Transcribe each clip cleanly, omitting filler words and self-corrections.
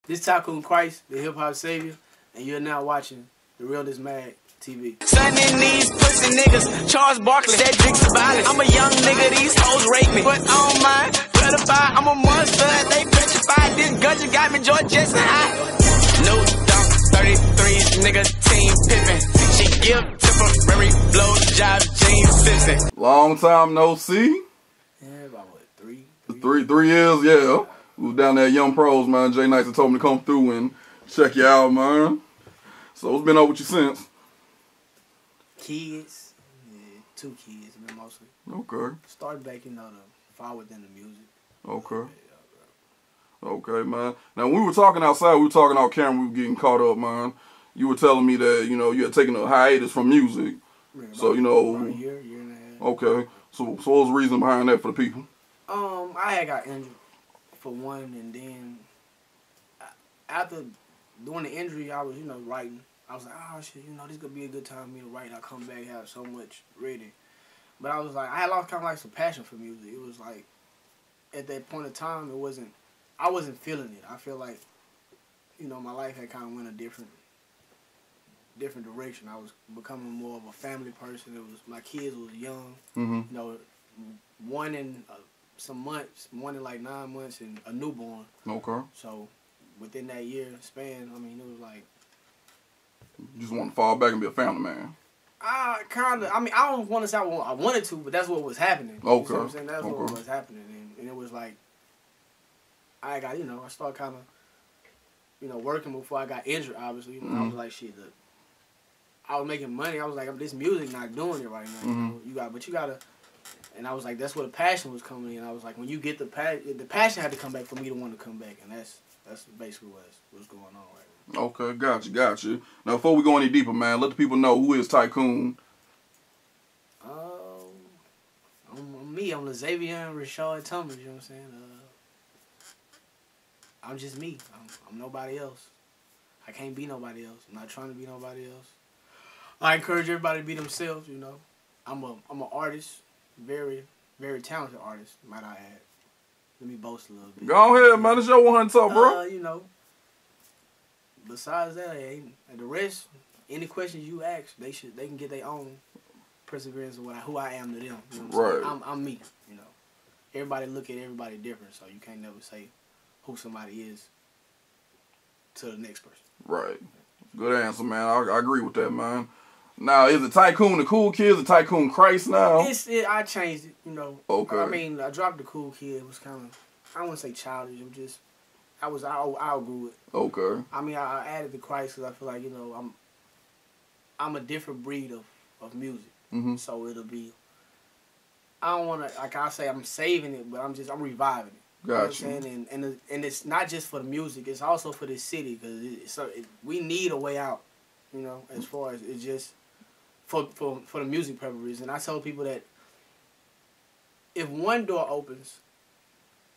This Tykoon Khrist, the hip hop savior, and you're now watching the Real-Izm Mag TV. Sunning these pussy niggas, Charles Barkley, that Dix Violence. I'm a young nigga, these hoes rape me, but I don't mind. Pedophile, I'm a monster, they petrified. This gun you got me, George Jetson high. No dunk, 33s, nigga, team Pippin. She give temporary blow job, James Simpson. Long time no see. Yeah, about what, three years, yeah. We was down there at Young Pros, man. Jay Knights told me to come through and check you out, man. So what's been up with you since? Kids, yeah, 2 kids, man, mostly. Okay. Started back, you know, the far within the music. Okay. Okay, man. Now, when we were talking outside, we were talking off camera, we were getting caught up, man. You were telling me that, you know, you had taken a hiatus from music. Yeah, so, you know. About a year and a half. Okay. So what was the reason behind that for the people? I had got injured, for one, and then after doing the injury, I was, you know, writing. I was like, oh, shit, you know, this could be a good time for me to write. I come back, have so much ready. But I was like, I had lost kind of like some passion for music. It was like, at that point in time, I wasn't feeling it. I feel like, you know, my life had kind of went a different direction. I was becoming more of a family person. My kids was young. Mm-hmm. You know, one in some months, one in like 9 months, and a newborn. Okay. So within that year span, I mean, it was like, you just want to fall back and be a family man. Kind of. I mean, I don't want to say I wanted to, but that's what was happening. Okay. You know what I'm saying? That's what was happening. And it was like, I got, you know, I started kind of, you know, working before I got injured, obviously. You know, I was like, shit, I was making money. I was like, this music not doing it right now. You know? You gotta, and I was like, that's where the passion was coming in. I was like, when you get the passion had to come back for me to want to come back. And that's basically what's going on right now. Okay, got you. Now, before we go any deeper, man, let the people know who is Tykoon. I'm me. I'm Xavier Rashad Thomas. You know what I'm saying? I'm just me. I'm nobody else. I can't be nobody else. I'm not trying to be nobody else. I encourage everybody to be themselves. You know, I'm an artist, very, very talented artist, might I add. Let me boast a little bit. Go ahead, man. It's your 100 talk, bro. You know. Besides that, and the rest, any questions you ask, they can get their own perseverance of who I am to them. You know what I'm saying? I'm me. You know, everybody look at everybody different, so you can't never say who somebody is to the next person. Right. Good answer, man. I agree with that, man. Now, is it Tykoon the Cool Kid? Is it Tykoon Khrist now? I changed it. You know. Okay. I mean, I dropped the Cool Kid. It was kind of, I don't want to say childish. It was just. I outgrew it. Okay. I mean, I added the Khrist because I feel like, you know, I'm a different breed of music. So it'll be, I don't want to, like I say, I'm saving it, but I'm reviving it. Gotcha. You know what I'm saying? And it's not just for the music, it's also for this city because we need a way out, you know, as far as it's just for the music purposes. And I tell people that if one door opens,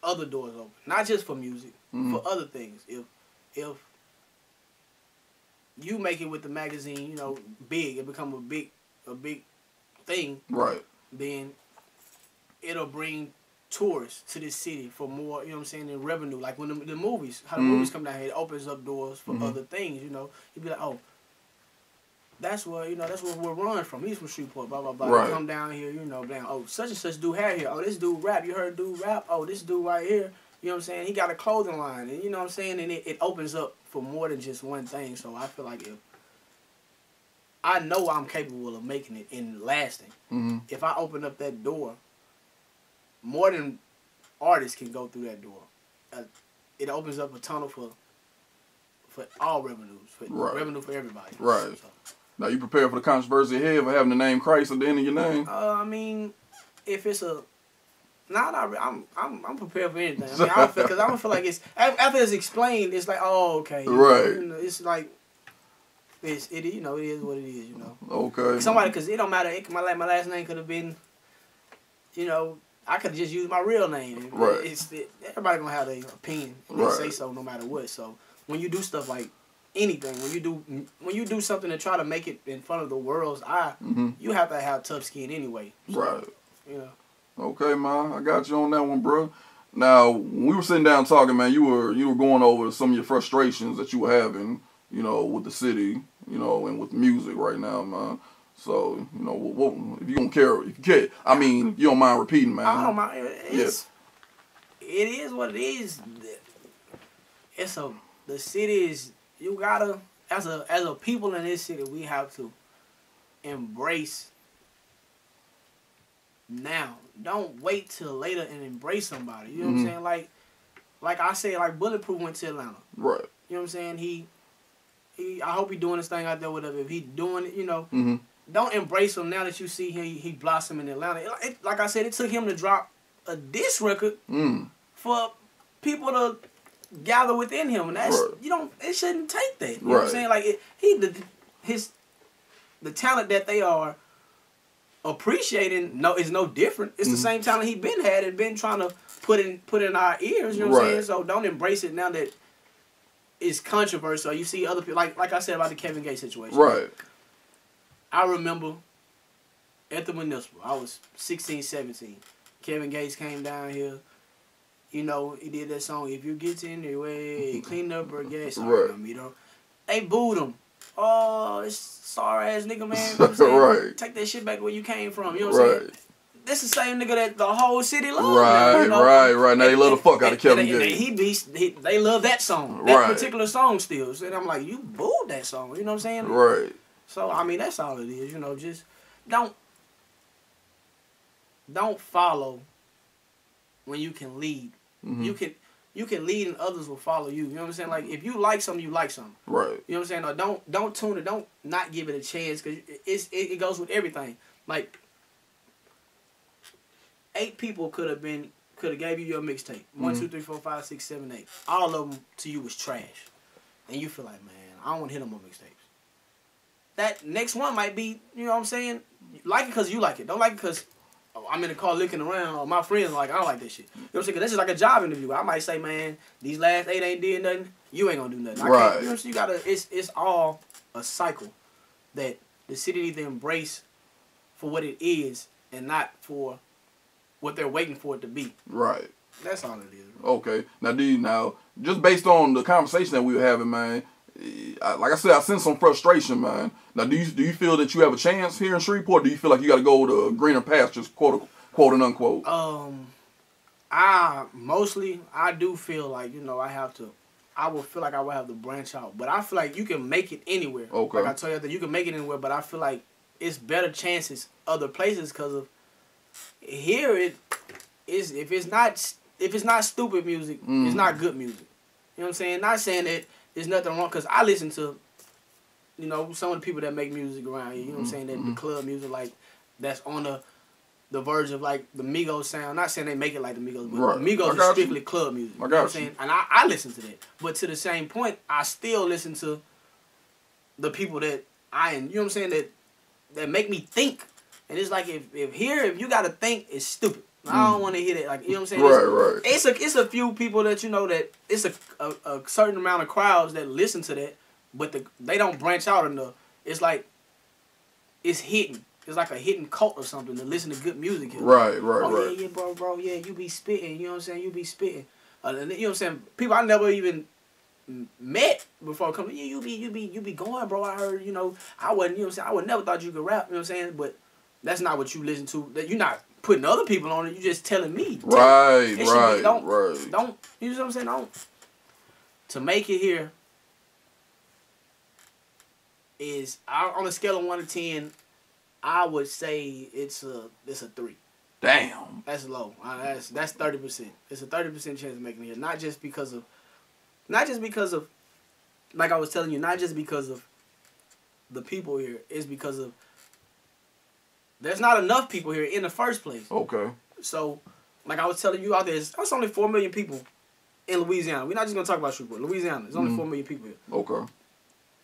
other doors open. Not just for music, for other things. If you make it with the magazine, you know, big, it become a big thing. Right. Then it'll bring tourists to this city for more, you know what I'm saying, in revenue. Like when the movies, how the movies come down here, it opens up doors for other things, you know. You'd be like, oh, that's where we're running from. He's from Shreveport, blah, blah, blah. Right. Come down here, you know, damn, oh, such and such dude had here. Oh, this dude rap. You heard dude rap? Oh, this dude right here, you know what I'm saying? He got a clothing line, and you know what I'm saying? And it opens up for more than just one thing. So I feel like if I know I'm capable of making it and lasting, if I open up that door, more than artists can go through that door. It opens up a tunnel for all revenues, for revenue for everybody. Right. So. Now, you prepared for the controversy ahead for having the name Khrist at the end of your name? I mean, if it's a... I'm prepared for anything. I mean, because I don't feel like it's... After it's explained, it's like, oh, okay. Right. You know, it's like... You know, it is what it is, you know. Okay. Because it don't matter. My last name could have been, you know... I could have just used my real name. Right. Everybody gonna have their opinion. They say so no matter what. So when you do stuff like anything, when you do something to try to make it in front of the world's eye, you have to have tough skin anyway. So, right. You know. Okay, man. I got you on that one, bro. Now, when we were sitting down talking, man, you were going over some of your frustrations that you were having, you know, with the city, you know, and with music right now, man. So, you know, what, if you don't care, if you care, I mean, you don't mind repeating, man. I don't mind. It is what it is. The city is, you gotta, as a people in this city, we have to embrace now. Don't wait till later and embrace somebody. You know what I'm saying? Like I said, like Bulletproof went to Atlanta. Right. You know what I'm saying? He I hope he doing his thing out there, whatever. If he doing it, you know, don't embrace him now that you see he blossom in Atlanta. Like I said, it took him to drop a diss record for people to gather within him, and that's it shouldn't take that. You know what I'm saying? Like the talent that they are appreciating is no different. It's the same talent he been had and been trying to put in our ears. You know what I'm saying? So don't embrace it now that it's controversial. You see other people like I said about the Kevin Gates situation. Right. I remember at the municipal, I was 16, 17. Kevin Gates came down here. You know, he did that song, If You Get In Your Way, Clean Up Or Gas. You know, they booed him. Oh, this sorry ass nigga, man. You know what I'm saying? Take that shit back where you came from. You know what I'm saying? This the same nigga that the whole city loves. Right, you know? Right. Now they love the fuck out of Kevin Gates. They love that song. That particular song still. So I'm like, you booed that song. You know what I'm saying? Right. So, I mean, that's all it is. You know, just don't follow when you can lead. You can lead and others will follow you. You know what I'm saying? Like, if you like something, you like something. Right. You know what I'm saying? Or don't tune it. Don't not give it a chance, because it goes with everything. Like, 8 people could have gave you your mixtape. 1, 2, 3, 4, 5, 6, 7, 8. All of them to you was trash. And you feel like, man, I don't want to hit them on mixtapes. That next one might be, you know what I'm saying? Like it because you like it. Don't like it because I'm in the car looking around, or my friends are like, I don't like that shit. You know what I'm saying? Because that's just like a job interview. I might say, man, these last 8 ain't did nothing. You ain't going to do nothing. You know what I'm saying? You gotta, it's all a cycle that the city needs to embrace for what it is and not for what they're waiting for it to be. Right. That's all it is. Bro. Okay. Now, just based on the conversation that we were having, man, like I said, I sense some frustration, man. Now, do you feel that you have a chance here in Shreveport? Or do you feel like you got to go to greener pastures, quote and unquote? I do feel like, you know, I will feel like I will have to branch out. But I feel like you can make it anywhere. Okay. Like I told you, that you can make it anywhere, but I feel like it's better chances other places, because of here if it's not stupid music, it's not good music. You know what I'm saying? Not saying that there's nothing wrong, because I listen to, you know, some of the people that make music around here. You know what I'm saying? That the club music, like, that's on the verge of, like, the Migos sound. Not saying they make it like the Migos, but the Migos is strictly club music. You know what I'm saying? And I listen to that. But to the same point, I still listen to the people that you know what I'm saying, that make me think. And it's like, if you got to think, it's stupid. I don't want to hear that. Like, you know what I'm saying? It's a few people that, you know, that it's a certain amount of crowds that listen to that, but they don't branch out enough. It's like, it's hidden. It's like a hidden cult or something to listen to good music. Right. Yeah, bro, yeah, you be spitting. You know what I'm saying? You be spitting. You know what I'm saying? People I never even met before coming. Yeah, you be going, bro. I heard, you know, I wasn't. You know what I'm saying? I would never thought you could rap. You know what I'm saying? But that's not what you listen to. That you're not putting other people on it. You just telling me. Right. Don't. You know what I'm saying? Don't. To make it here is, on a scale of 1 to 10, I would say it's a 3. Damn. That's low. That's 30%. It's a 30% chance of making it here. Not just because of, like I was telling you, not just because of the people here. It's because of, there's not enough people here in the first place. Okay. So, like I was telling you out there, that's only 4 million people in Louisiana. We're not just going to talk about Shreveport. Louisiana, there's only 4 million people here. Okay.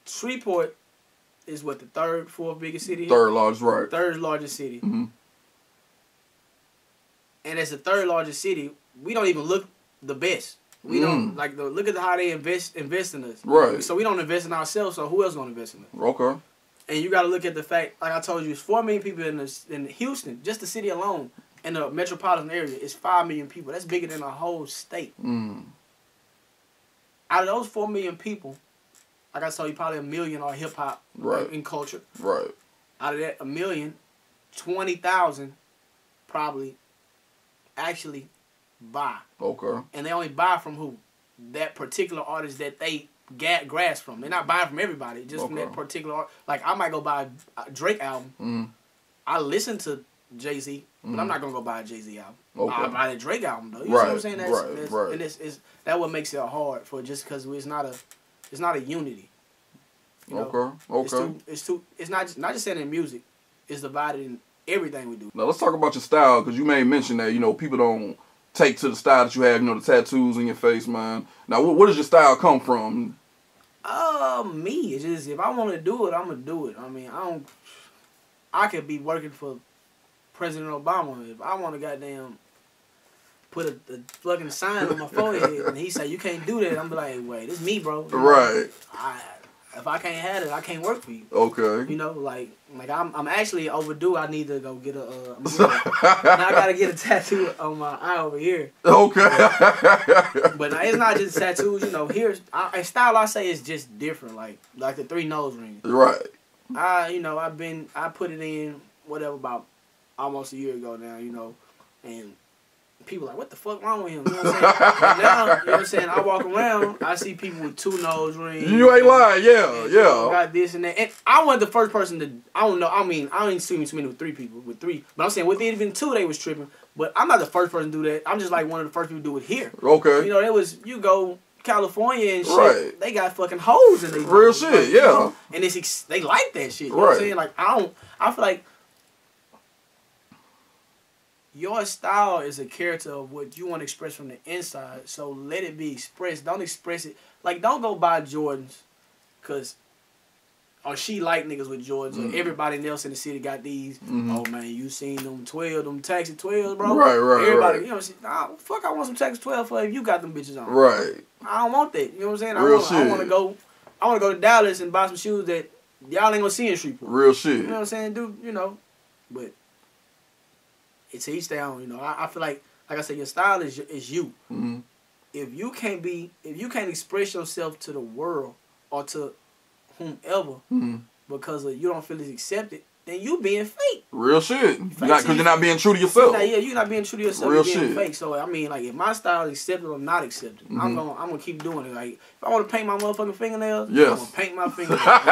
Shreveport is what, the 3rd, 4th biggest city here? 3rd largest, right. 3rd largest city. And as the 3rd largest city, we don't even look the best. We don't, like, look at how they invest in us. Right. So we don't invest in ourselves, so who else going to invest in us? Okay. And you got to look at the fact, like I told you, it's 4 million people in Houston, just the city alone. in the metropolitan area, it's 5 million people. That's bigger than a whole state. Out of those 4 million people, like I told you, probably 1 million are hip hop in culture. Right. Out of that 1 million, 20,000 probably actually buy. Okay. And they only buy from who? That particular artist that they grasp from. They're not buying from everybody, just from that particular art. Like, I might go buy a Drake album. I listen to Jay-Z, but I'm not going to go buy a Jay-Z album. I'll buy the Drake album, though. You see what I'm saying? That's and it's that what makes it hard for just because it's not a unity. You know? Okay. It's not just saying in music. It's divided in everything we do. Now, let's talk about your style, because you may mention that, you know, people don't take to the style that you have, you know, the tattoos in your face, man. Now, where does your style come from? Me. It's just, if I want to do it, I'm going to do it. I mean, I could be working for President Obama. If I want to goddamn put a fucking sign on my forehead and he say, you can't do that, I'm like, wait, it's me, bro. Right. If I can't have it, I can't work for you. Okay. You know, like I'm actually overdue. I need to go get now I gotta get a tattoo on my eye over here. Okay. But it's not just tattoos. You know, a style I say is just different. Like the 3 nose rings. Right. I put it in about almost a year ago now. You know, and people like, what the fuck wrong with him? You know what I'm saying? But now, you know what I'm saying? I walk around, I see people with 2 nose rings. You ain't lying, yeah. Got this and that. And I wasn't the first person to, I don't know, I mean, I ain't seen too many with 3 people, but I'm saying with even 2, they was tripping. But I'm not the first person to do that. I'm just like one of the first people to do it here. Okay. You know, you go California and shit, they got fucking hoes in they real shit, like, yeah. You know? And they like that shit. You know what I'm saying? Like, I feel like your style is a character of what you want to express from the inside, so let it be expressed. Don't express it. Like, don't go buy Jordans, or she like niggas with Jordans, or everybody else in the city got these. Oh, man, you seen them Taxi 12s, bro? Right. Everybody, you know, fuck, I want some Taxi 12 for if you got them bitches on. Right. I don't want that. You know what I'm saying? Real I want to go to Dallas and buy some shoes that y'all ain't gonna see in Shreveport. Real shit. You know what I'm saying, dude? You know, but it's each their own, you know. I feel like I said, your style is you. If you can't express yourself to the world or to whomever because you don't feel it's accepted, then you being fake. Real shit. Because you're not being true to yourself. You're not being true to yourself. Real you're being shit. fake. So I mean, like, if my style is accepted or not accepted, I'm gonna keep doing it. Like, if I want to paint my motherfucking fingernails, I'm gonna paint my fingernails. You know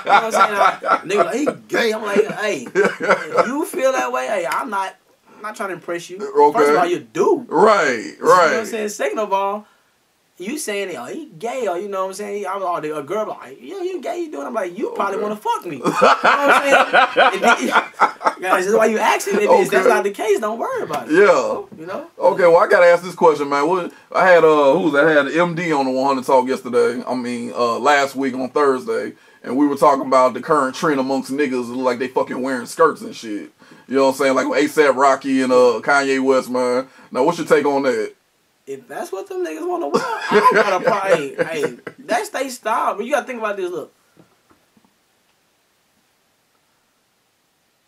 what I'm saying? Nigga, like, he gay. I'm like, hey, if you feel that way, hey, I'm not trying to impress you. Okay. First of all, you do. Right. You know what I'm saying? Second of all, you saying, oh, he gay, or you know what I'm saying? A girl like, yo, you gay, you doing? I'm like, you probably want to fuck me. You know what I'm saying? That's why you asking. If that's not the case, don't worry about it. Yeah. You know? Okay, well, I got to ask this question, man. I had MD on the 100 Talk yesterday. Last week on Thursday. And we were talking about the current trend amongst niggas look like they fucking wearing skirts and shit. You know what I'm saying? Like A$AP Rocky and Kanye West, man. Now, what's your take on that? If that's what them niggas want to wear, I don't got a problem. Hey, that's their style. But you got to think about this. Look.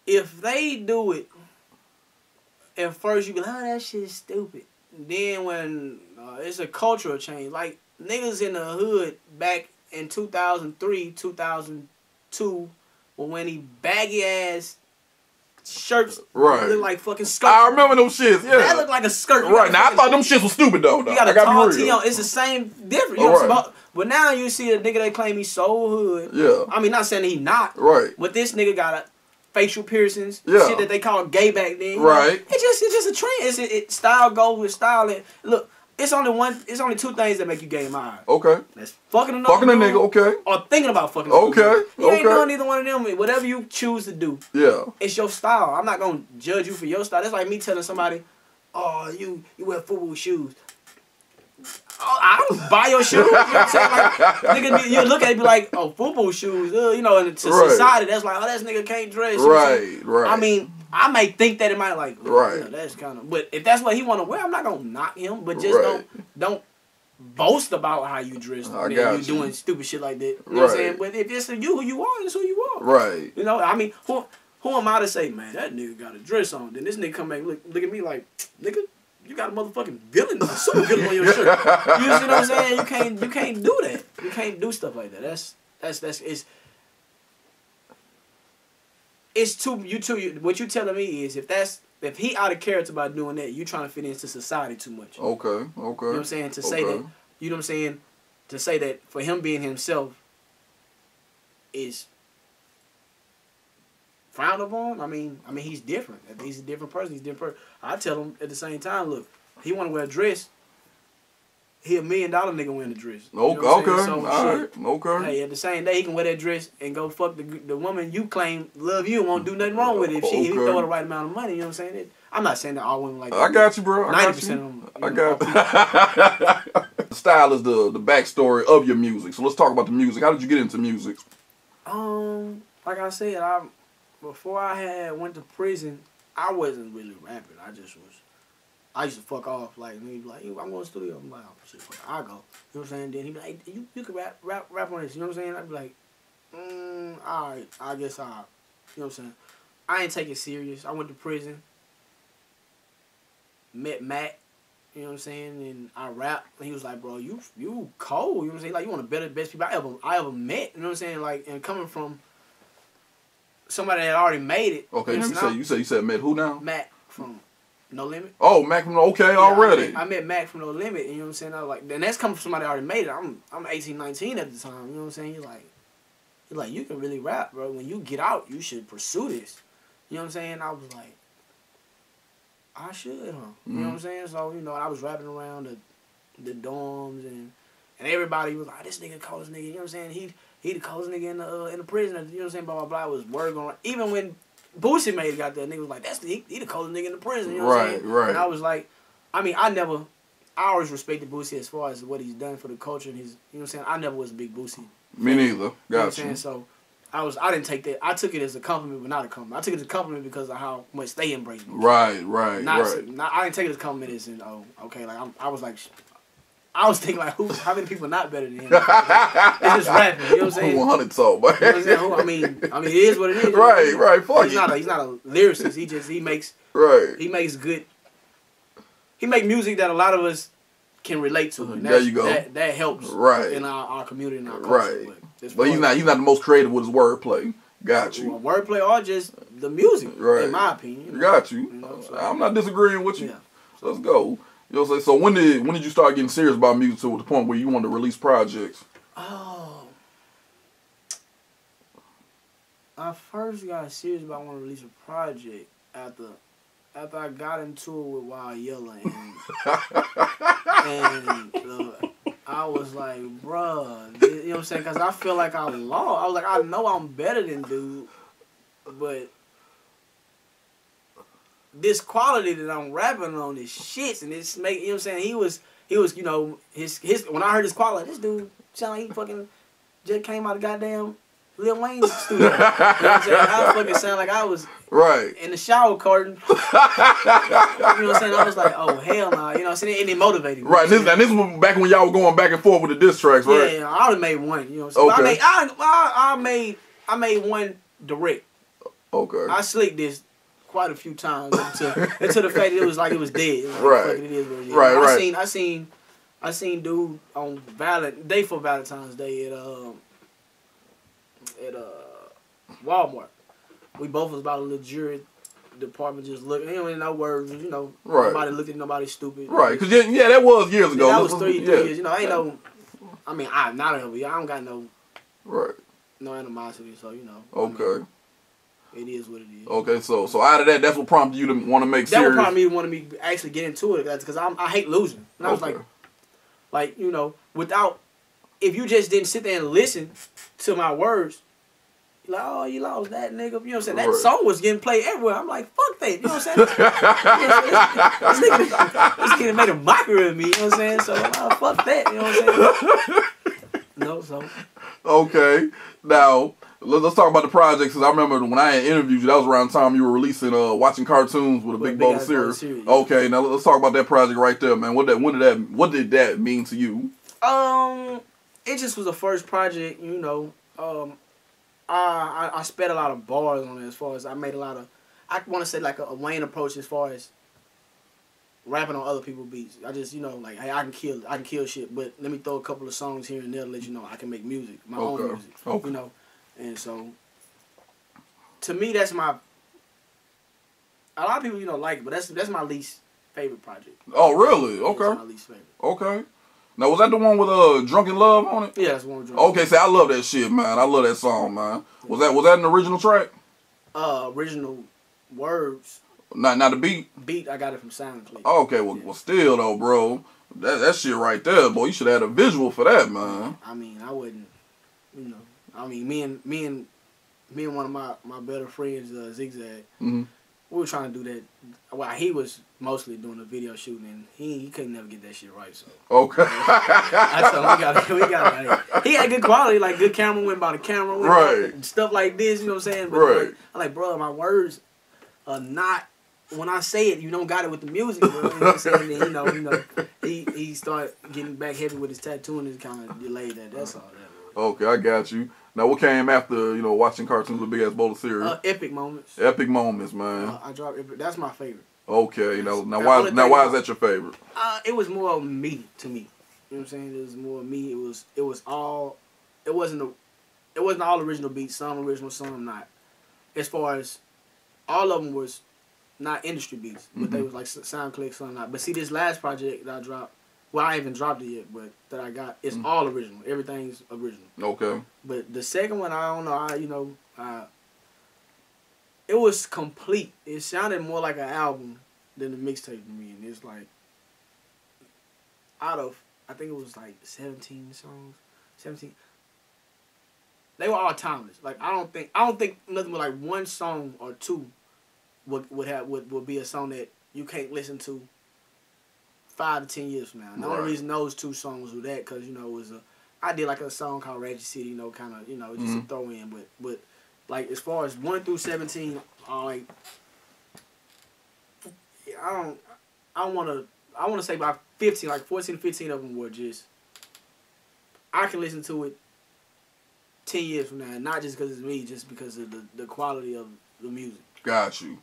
If they do it, at first you be like, oh, that shit is stupid. Then when it's a cultural change, like niggas in the hood back in 2003, 2002, when he baggy ass shirts look like fucking skirts. I remember them shits, yeah. That looked like a skirt. Right, now I thought them shits was stupid though. You got a tall tee on. It's the same difference. You know what I'm saying? But now you see a nigga that claim he's so hood. Yeah. I mean, not saying he not. Right. But this nigga got a facial piercings. Yeah. Shit that they call gay back then. Right. It's just a trend. Style goes with style. And look, it's only 2 things that make you gay in my eyes. Okay. That's fucking a nigga, okay. Or thinking about fucking another nigga. You ain't doing either one of them. Whatever you choose to do. Yeah. It's your style. I'm not gonna judge you for your style. That's like me telling somebody, oh, you wear football shoes. Oh, I don't buy your shoes. You know what I'm saying? Like, nigga, you look at it and be like, oh, football shoes. You know, and to society, that's like, oh, that nigga can't dress. You know right. I mean, I may think that it might like, you know, that's kind of. But if that's what he want to wear, I'm not gonna knock him. But just don't boast about how you dress. You doing stupid shit like that. You know what I'm saying? But if it's you who you are, it's who you are. Right. You know, I mean, who am I to say, man, that nigga got a dress on? Then this nigga come back look at me like, nigga, you got a motherfucking villain, a super villain on your shirt. You see what I'm saying? You can't do that. You can't do stuff like that. It's too what you telling me is if he out of character by doing that, you trying to fit into society too much. Okay. You know what I'm saying? To say that, you know what I'm saying? To say that for him being himself is frowned upon. I mean he's different. If he's a different person, he's a different person. I tell him at the same time, look, he want to wear a dress. He $1 million nigga wearing a dress. You know okay. So, alright. Okay. Hey, at the same day, he can wear that dress and go fuck the woman you claim love you and won't do nothing wrong with it. If he throw the right amount of money, you know what I'm saying? I'm not saying that all women like that. I got you, bro. 90% of them. I got you. Style is the backstory of your music. So let's talk about the music. How did you get into music? Like I said, before I went to prison, I wasn't really rapping. I used to fuck off. Like, he'd be like, hey, I'm going to the studio. I'm like, oh, shit, fuck, I'll go. You know what I'm saying? Then he'd be like, hey, you can rap on this. You know what I'm saying? I'd be like, all right, I guess I'll. You know what I'm saying? I ain't take it serious. I went to prison. Met Matt. You know what I'm saying? And I rapped. And he was like, bro, you cold. You know what I'm saying? Like, you one of the best people I ever met. You know what I'm saying? Like, and coming from somebody that already made it. Okay, you said met who now? Matt from No Limit. Oh, Mac from already. I met Mac from No Limit, and you know what I'm saying? I was like, and that's coming from somebody that already made it. I'm 18, 19 at the time. You know what I'm saying? He's like, you can really rap, bro. When you get out, you should pursue this. You know what I'm saying? I was like, I should, huh? You know what I'm saying? So, you know, I was rapping around the dorms, and everybody was like, this nigga coldest nigga. You know what I'm saying? He the coldest nigga in the prison. You know what I'm saying? Blah blah blah. It was word going. Even when Boosie made it got there, nigga was like, he the coldest nigga in the prison. You know what I'm saying? Right. And I was like, I always respected Boosie as far as what he's done for the culture and his. You know what I'm saying? I never was a big Boosie. Me neither. You know what I'm saying? So I didn't take that. I took it as a compliment, but not a compliment. I took it as a compliment because of how much they embraced me. Right. I didn't take it as a compliment as in, oh, okay, like I was thinking like, how many people not better than him? It's just rapping, you know what I'm saying? 100 so, man. You know what I'm saying? I mean, it is what it is. Right. Fuck he's not a lyricist. He makes music that a lot of us can relate to. And there you go. That helps in our community and our culture. Right. But he's not the most creative with his wordplay. Got you. Wordplay or just the music, in my opinion. You know? Got you. I'm not disagreeing with you. Yeah. So let's go. You know what I'm saying? So when did you start getting serious about music to the point where you wanted to release projects? Oh. I first got serious about wanting to release a project after I got into it with Wild Yella and I was like, bruh, you know what I'm saying? Because I feel like I lost. I was like, I know I'm better than dude, but this quality that I'm rapping on is shit, and it's make, you know what I'm saying? He was, you know, his when I heard his quality, this dude sound like he fucking just came out of goddamn Lil Wayne's studio. You know what I'm saying? I fucking sound like I was in the shower curtain. You know what I'm saying? I was like, oh hell no, you know what I'm saying? And it motivated me. Right, this was back when y'all were going back and forth with the diss tracks, right? Yeah, I already made one, you know what I'm saying? Okay. I made one direct. Okay. I slicked this quite a few times until the fact that it was like it was dead. It was like, fuck it is what it is. Right. I seen dude on day for Valentine's Day at Walmart. We both was about a luxury department just looking. He don't even know words, you know. Right. Nobody looked at nobody stupid. Right, because that was years ago. That was three years. You know, ain't no. I mean, I'm not a I don't got no. Right. No animosity, so you know. Okay. I mean, it is what it is. Okay, so out of that, that's what prompted you to want to make serious. That what prompted me to want to actually get into it, because I hate losing. And I was like, you know, if you just didn't sit there and listen to my words, like, oh, you lost that nigga. You know what I'm saying? That song was getting played everywhere. I'm like, fuck that. You know what I'm saying? This nigga made a mockery of me. You know what I'm saying? So, fuck that. You know what I'm saying? No, so. Okay. Now, let's talk about the projects. Cause I remember when I had interviewed you, that was around the time you were releasing watching cartoons with a big bowl of cereal. Yeah. Okay, now let's talk about that project right there, man. What did that mean to you? It just was the first project, you know. I sped a lot of bars on it. As far as I made a lot of, I want to say like a Wayne approach as far as rapping on other people's beats. I just, you know, like, hey, I can kill shit, but let me throw a couple of songs here and there to let you know I can make music, my own music, you know. And so, to me, that's my. A lot of people, you know, like it, but that's my least favorite project. Oh, really? Okay. That's my least favorite. Okay. Now, was that the one with Drunken Love on it? Yeah, that's the one with Drunken Okay, see, I love that shit, man. I love that song, man. Was that an original track? Original words. Not the beat? Beat, I got it from SoundCloud. Okay, well, still, though, bro. That shit right there, boy. You should have had a visual for that, man. I mean, I wouldn't, you know. I mean, me and one of my better friends, Zigzag, we were trying to do that. Well, he was mostly doing the video shooting, and he couldn't never get that shit right. So okay, I told him we got it. He had good quality, like good camera, went by the camera, right, and stuff like this. You know what I'm saying? But right. like, I'm like, bro, my words are not. When I say it, you don't got it with the music, bro. You know what I'm saying? And, you know, he started getting back heavy with his tattoo and it kind of delayed that. That's all that. Okay, I got you. Now, what came after, you know, watching cartoons with big ass bowl of cereal? Epic moments. Epic moments, man. I dropped Epic. That's my favorite. Okay, now why is that your favorite? It was more of me to me. You know what I'm saying? It was more of me. It wasn't all original beats. Some original, some not. As far as all of them was not industry beats, but they was like SoundClick, some not. But see, this last project that I dropped, well, I haven't dropped it yet, but that I got, it's all original. Everything's original. Okay. But the second one, I don't know. It was complete. It sounded more like an album than a mixtape to me, and it's like out of, I think it was like 17 songs, 17. They were all timeless. Like I don't think nothing but like one song or two would be a song that you can't listen to 5 to 10 years from now. And the only reason those two songs were that, because, you know, it was I did like a song called Ratchet City, you know, kind of, you know, just a throw in. But like as far as 1 through 17, like I want to say about 15, like 14 to 15 of them were just, I can listen to it 10 years from now, and not just because it's me, just because of the quality of the music. Got you.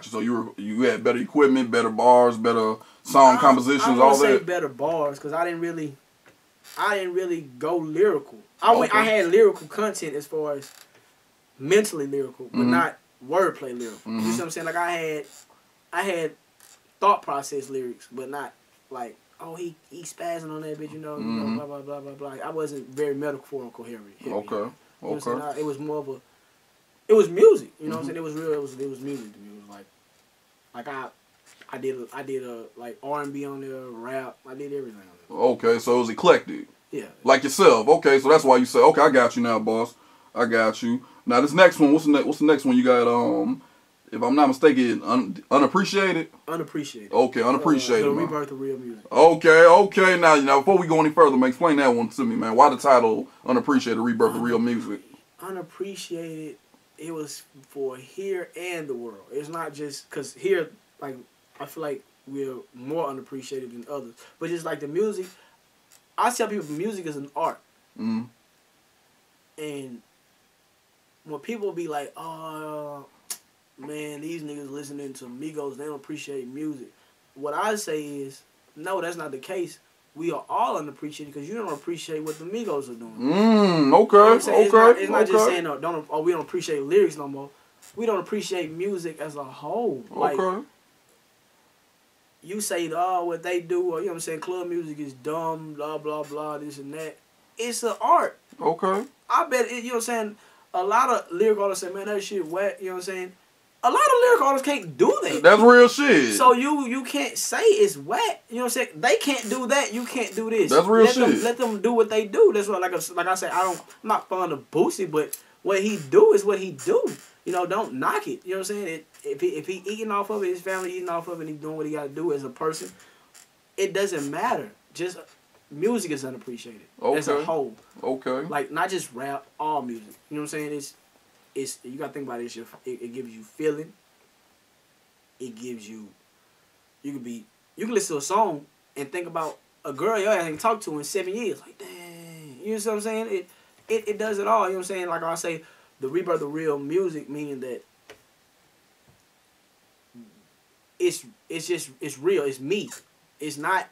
So you had better equipment, better bars, better song compositions, all that. I don't say better bars because I didn't really go lyrical. I had lyrical content as far as mentally lyrical, but not wordplay lyrical. You see what I'm saying? Like I had thought process lyrics, but not like, oh, he spazzing on that bitch, you know, blah blah blah blah blah. I wasn't very metaphorical heavy. Okay. You know what I'm saying? It was more of it was music, you know what I'm saying? It was real. It was music to me. It was like I did a like R&B on there, rap. I did everything on there. Okay, so it was eclectic. Yeah. Like yourself. Okay, so that's why you say, okay, I got you now, boss. I got you. Now this next one, what's the next one you got? If I'm not mistaken, unappreciated. Unappreciated. Okay, unappreciated. The rebirth of real music. Okay. Now before we go any further, man, explain that one to me, man. Why the title Unappreciated, Rebirth of Real Music? Unappreciated. It was for here and the world. It's not just because here, like, I feel like we're more unappreciated than others. But just like the music, I tell people music is an art. And when people be like, oh, man, these niggas listening to Migos, they don't appreciate music. What I say is, no, that's not the case. We are all unappreciated because you don't appreciate what the Migos are doing. Okay. It's not just saying we don't appreciate lyrics no more. We don't appreciate music as a whole. Like, you say, what they do, or you know what I'm saying, club music is dumb, blah blah blah, this and that. It's an art. Okay. I bet you know what I'm saying. A lot of lyric artists say, man, that shit wet. You know what I'm saying. A lot of lyric artists can't do that. That's real shit. So you can't say it's wet. You know what I'm saying? They can't do that. You can't do this. That's real shit. Let them do what they do. That's what, like I said, I'm not fond of Boosie, but what he do is what he do. You know, don't knock it. You know what I'm saying? If he eating off of it, his family eating off of it, and he doing what he got to do as a person, it doesn't matter. Just music is unappreciated as a whole. Okay. Like, not just rap, all music. You know what I'm saying? It's you gotta think about it. It gives you feeling. It gives you. You can listen to a song and think about a girl you haven't talked to in 7 years. Like, dang, you know what I'm saying? It does it all. You know what I'm saying? Like I say, the rebirth of real music, meaning that it's real. It's me. It's not.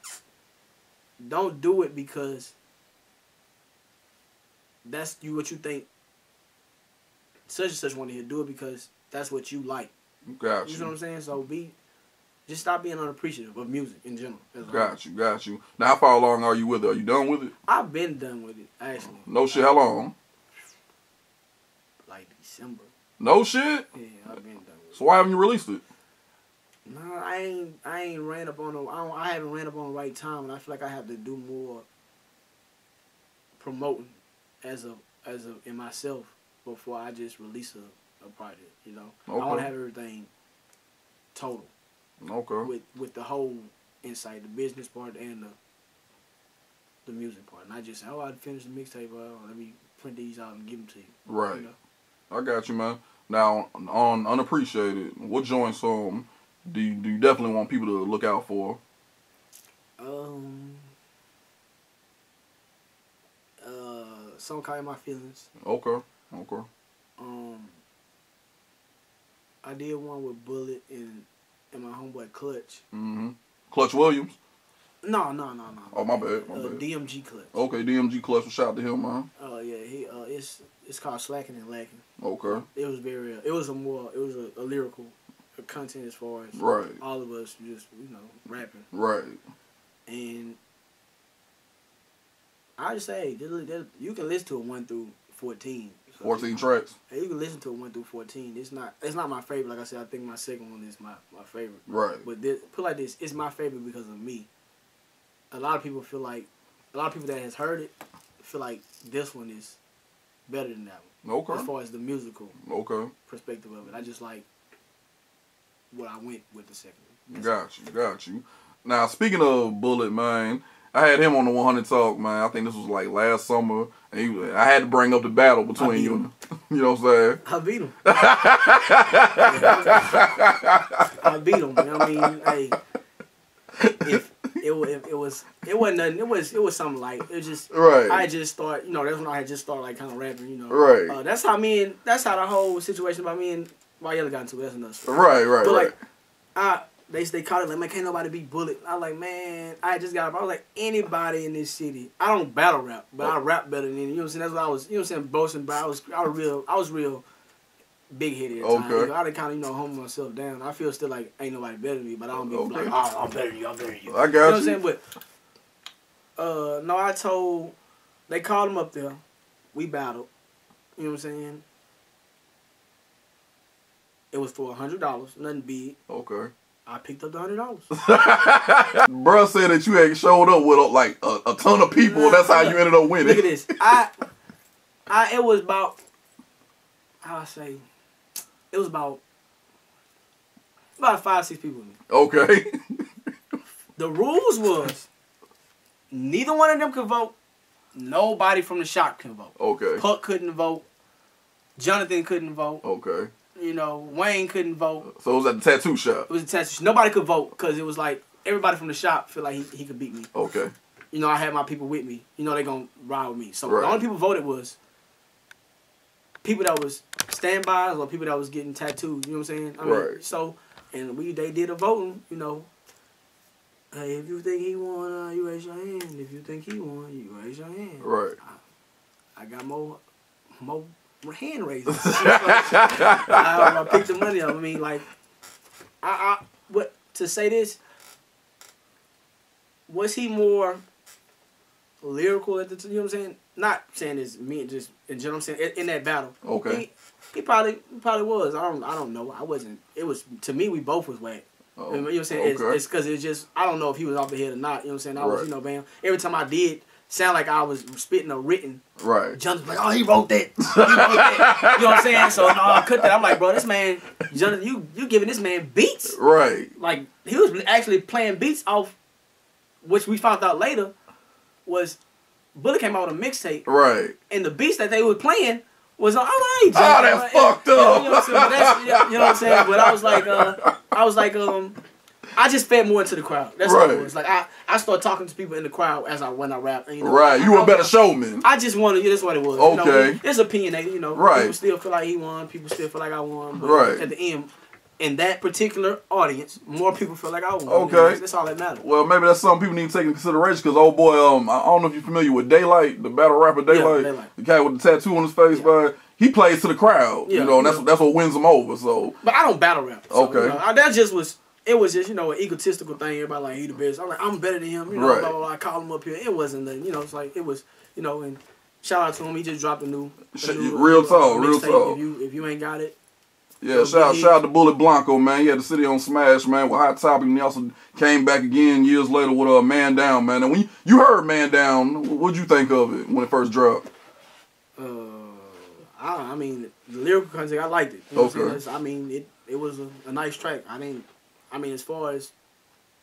Don't do it because that's what you think. Such and such want to hear. Do it because that's what you like. Got you. You know what I'm saying? So just stop being unappreciative of music in general. Got you. Now, how far along are you with it? Are you done with it? I've been done with it, actually. No shit. How long? Like December. No shit? Yeah, I've been done with it. So why haven't you released it? No, I ain't ran up on I haven't ran up on the right time, and I feel like I have to do more promoting as in myself before I just release a project. You know, okay. I want to have everything total. Okay. With the whole insight, the business part and the music part, not just I finished the mixtape. Let me print these out and give them to you. Right. You know? I got you, man. Now on Unappreciated, what joints do you definitely want people to look out for? Song called My Feelings. Okay. I did one with Bullet and my homeboy Clutch. Mm-hmm. Clutch Williams? No. Oh, my bad. DMG Clutch. Okay, DMG Clutch. Well, shout out to him, man. Oh yeah, he it's called Slacking and Lacking. Okay. It was it was a lyrical content as far as right. all of us just rapping. Right. And I just say you can listen to it 1 through 14. So 14 tracks. You can listen to it 1 through 14. It's not my favorite. Like I said, I think my second one is my favorite. Right. But put like this, it's my favorite because of me. A lot of people that has heard it feel like this one is better than that one. Okay. As far as the musical perspective of it, I just like what I went with the second one. Got you. Now, speaking of Bullet, man, I had him on the 100 Talk, man. I think this was like last summer. And I had to bring up the battle between you. You know what I'm saying? I beat him. I beat him. Man. I mean, hey, it wasn't nothing. It was something like it was just. Right. I just start. That's when I had just started like kind of rapping. Right. That's how the whole situation about me and Yella got into it. That's another story. Right. But like, they called it like, man, can't nobody beat Bullet. I was like, man, I just got up. I was like, anybody in this city. I don't battle rap, but I rap better than you know what I'm saying. That's what I was. You know what I'm saying, boasting. But I was real big headed at the time. I done kind of humble myself down. I feel still like ain't nobody better than me, but I don't be like, oh, I'm better than you. I'm better than you. I got you. You know what I'm saying? But no, they called him up there. We battled. You know what I'm saying? It was for $100, nothing big. Okay. I picked up the $100. Bruh said that you ain't showed up with like a ton of people. And that's how you ended up winning. Look at this. It was about, how I say, it was about 5, 6 people with me. Okay. The rules was neither one of them could vote. Nobody from the shop can vote. Okay. Puck couldn't vote. Jonathan couldn't vote. Okay. Wayne couldn't vote. So it was at the tattoo shop? It was a tattoo shop. Nobody could vote because it was like everybody from the shop feel like he could beat me. Okay. I had my people with me. They going to ride with me. So the only people voted was people that was standbys or people that was getting tattooed. You know what I'm saying? Right. So, and they did a voting, Hey, if you think he won, you raise your hand. If you think he won, you raise your hand. Right. I got more hand raisers. I picked the money up. I mean, like, to say this, was he more lyrical at the time? You know what I'm saying? Not saying it's me, just in general. I'm saying in that battle. Okay. He probably was. I don't know. I wasn't. It was, to me, we both was whack. Oh, you know what I'm saying? Okay. It's because it's just, I don't know if he was off the head or not. You know what I'm saying? I was, Right. Bam. Every time I did, sound like I was spitting a written. Right. Jonathan's like, oh, he wrote that. He wrote that. You know what I'm saying? So, no, I cut that. I'm like, bro, this man, Jonathan, you giving this man beats. Right. Like, he was actually playing beats off, which we found out later, was Bullet came out with a mixtape. Right. And the beats that they were playing was, all right, Jonathan. Oh, that's fucked up. You know what I'm saying? But you know what I'm saying? But I was like, I just fed more into the crowd. That's what it was. Like I started talking to people in the crowd when I rap. You know, right. You were a better showman. I just wanted. That's what it was. Okay. You know, it's opinionated. You know. Right. People still feel like he won. People still feel like I won. But at the end, in that particular audience, more people feel like I won. Okay. You know, that's all that matters. Well, maybe that's something people need to take into consideration because old boy, I don't know if you're familiar with Daylight, the battle rapper Daylight. Yeah, Daylight. The guy with the tattoo on his face, man. He plays to the crowd. You know, and that's what wins him over. So. But I don't battle rap. So, okay. You know, that just was. It was just, you know, an egotistical thing. Everybody like, he the best. I'm like, I'm better than him. You know, blah, blah, blah. I call him up here. It wasn't the, you know, it's like, it was, you know, and shout out to him. He just dropped a new real talk. If you ain't got it. Yeah, shout out to Bullet Blanco, man. He had the city on smash, man, with Hot Topic, and he also came back again years later with Man Down, man. And when you heard Man Down, what'd you think of it when it first dropped? I mean, the lyrical content, I liked it. You know what I'm saying? I mean, it was a nice track. I mean, as far as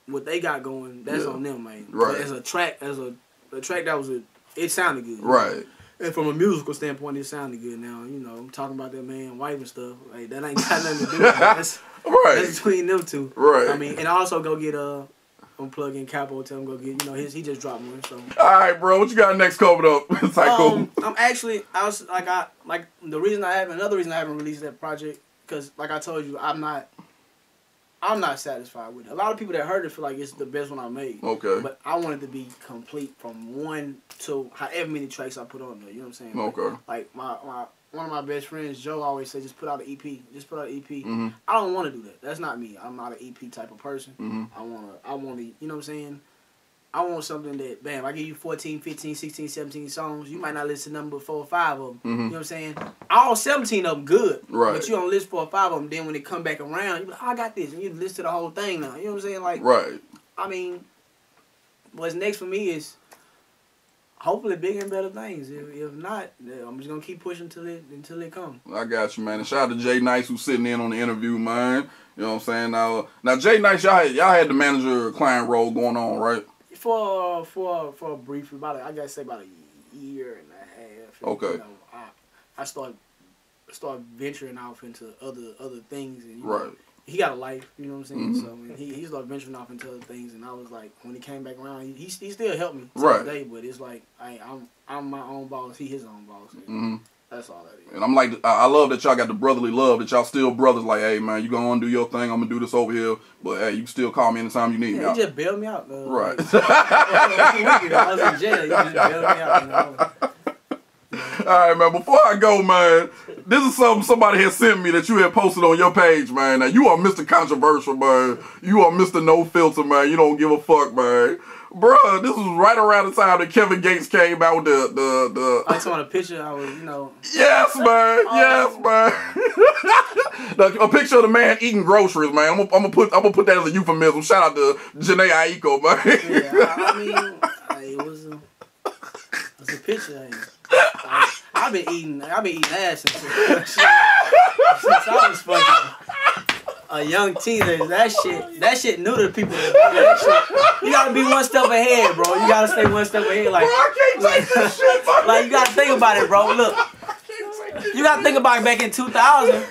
what they got going, that's on them, man. Right. As a track that was it sounded good. Right. And from a musical standpoint, it sounded good. Now, you know, I'm talking about that man, wife and stuff. Like, that ain't got nothing to do with it. That's between them two. Right. I mean, and also go get unplug in Capo, tell him go get, you know, he just dropped one. So. All right, bro. What you got next coming up? Tykoon. Another reason I haven't released that project, because like I told you, I'm not satisfied with it. A lot of people that heard it feel like it's the best one I made. Okay. But I want it to be complete from 1 to however many tracks I put on there. You know what I'm saying? Okay. Like one of my best friends, Joe, always said, just put out an EP. Just put out an EP. Mm-hmm. I don't want to do that. That's not me. I'm not an EP type of person. Mm-hmm. I want to, you know what I'm saying? I want something that, bam, I give you 14, 15, 16, 17 songs. You might not listen to them but 4 or 5 of them. Mm-hmm. You know what I'm saying? All 17 of them good. Right. But you don't listen 4 or 5 of them. Then when they come back around, you be like, I got this. And you listen to the whole thing now. You know what I'm saying? Like, right. I mean, what's next for me is hopefully bigger and better things. If not, I'm just going to keep pushing until it comes. I got you, man. And shout out to Jay Nice who's sitting in on the interview, man. You know what I'm saying? Now Jay Nice, y'all had the manager-client role going on, right? For a brief, about a year and a half. Okay. You know, I started venturing off into other things, and right. He got a life, you know what I'm saying. Mm-hmm. So and he started venturing off into other things, and I was like, when he came back around, he still helped me to right. this day, but it's like I'm my own boss, he his own boss. Mm-hmm. That's all that is. And I'm like, I love that y'all got the brotherly love, that y'all still brothers. Like, hey man, you gonna do your thing, I'm gonna do this over here, but hey, you can still call me anytime you need me. He just bailed me out. Right. I was in jail. He just bailed me out. You know? All right, man. Before I go, man, this is something somebody had sent me that you had posted on your page, man. Now you are Mr. Controversial, man. You are Mr. No Filter, man. You don't give a fuck, man. Bruh, this was right around the time that Kevin Gates came out with the I saw a picture. I was, you know. Yes, man. Yes, man. A picture of the man eating groceries, man. I'm gonna put that as a euphemism. Shout out to Janae Aiko, man. Yeah, I mean, it was a picture. I've been eating ass since I was fucking a young teenager. That shit new to people. You gotta be one step ahead, bro. You gotta stay one step ahead. Like, bro, I can't take this shit, man. Like, you gotta think about it, bro. Look, you gotta think about it. Back in 2000,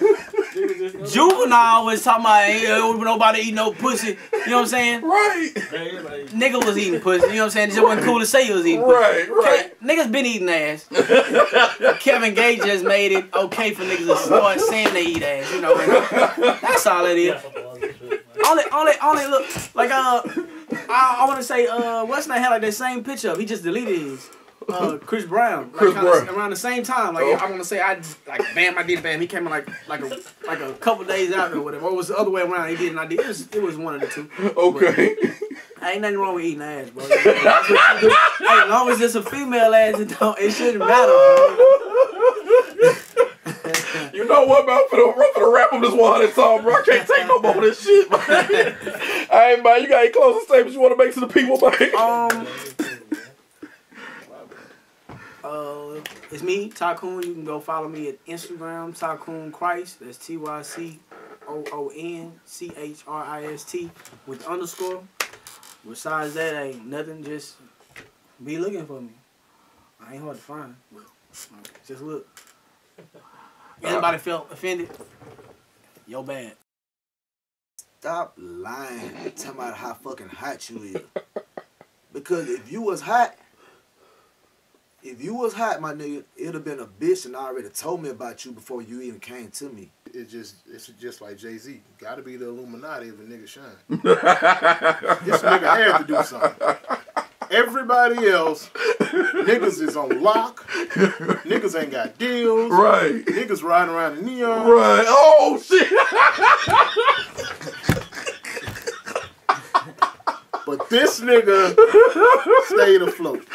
Juvenile was talking about ain't nobody eat no pussy. You know what I'm saying? Right. Nigga was eating pussy. You know what I'm saying? It just wasn't cool to say he was eating pussy. Right. Niggas been eating ass. Kevin Gates just made it okay for niggas to start saying they eat ass. You know, that's all it is. Only look like I want to say what's that had like that same picture up. He just deleted his. Chris Brown. Like around the same time. Like I want to say I just like bam, I did it, bam. He came in like a couple days out or whatever. Or it was the other way around. He did and I did. It was one of the two. Okay. But ain't nothing wrong with eating ass, bro. Hey, as long as it's a female ass, it shouldn't matter, bro. You know what, man? I'm gonna wrap up this 100 song, bro. I can't take no more of this shit, man. Hey, man, you got any closing statements you want to make to the people, man? It's me, Tykoon. You can go follow me at Instagram, Tykoon Khrist. That's TYCOONCHRIST with underscore. Besides that, ain't nothing. Just be looking for me. I ain't hard to find, but just look. Anybody felt offended? Yo bad. Stop lying. Talking about how fucking hot you is. Because if you was hot, my nigga, it'd have been a bitch and already told me about you before you even came to me. It's just like Jay-Z. Gotta be the Illuminati if a nigga shine. This nigga had to do something. Everybody else, niggas is on lock. Niggas ain't got deals. Right. Niggas riding around in neon. Right. Oh, shit. But this nigga stayed afloat.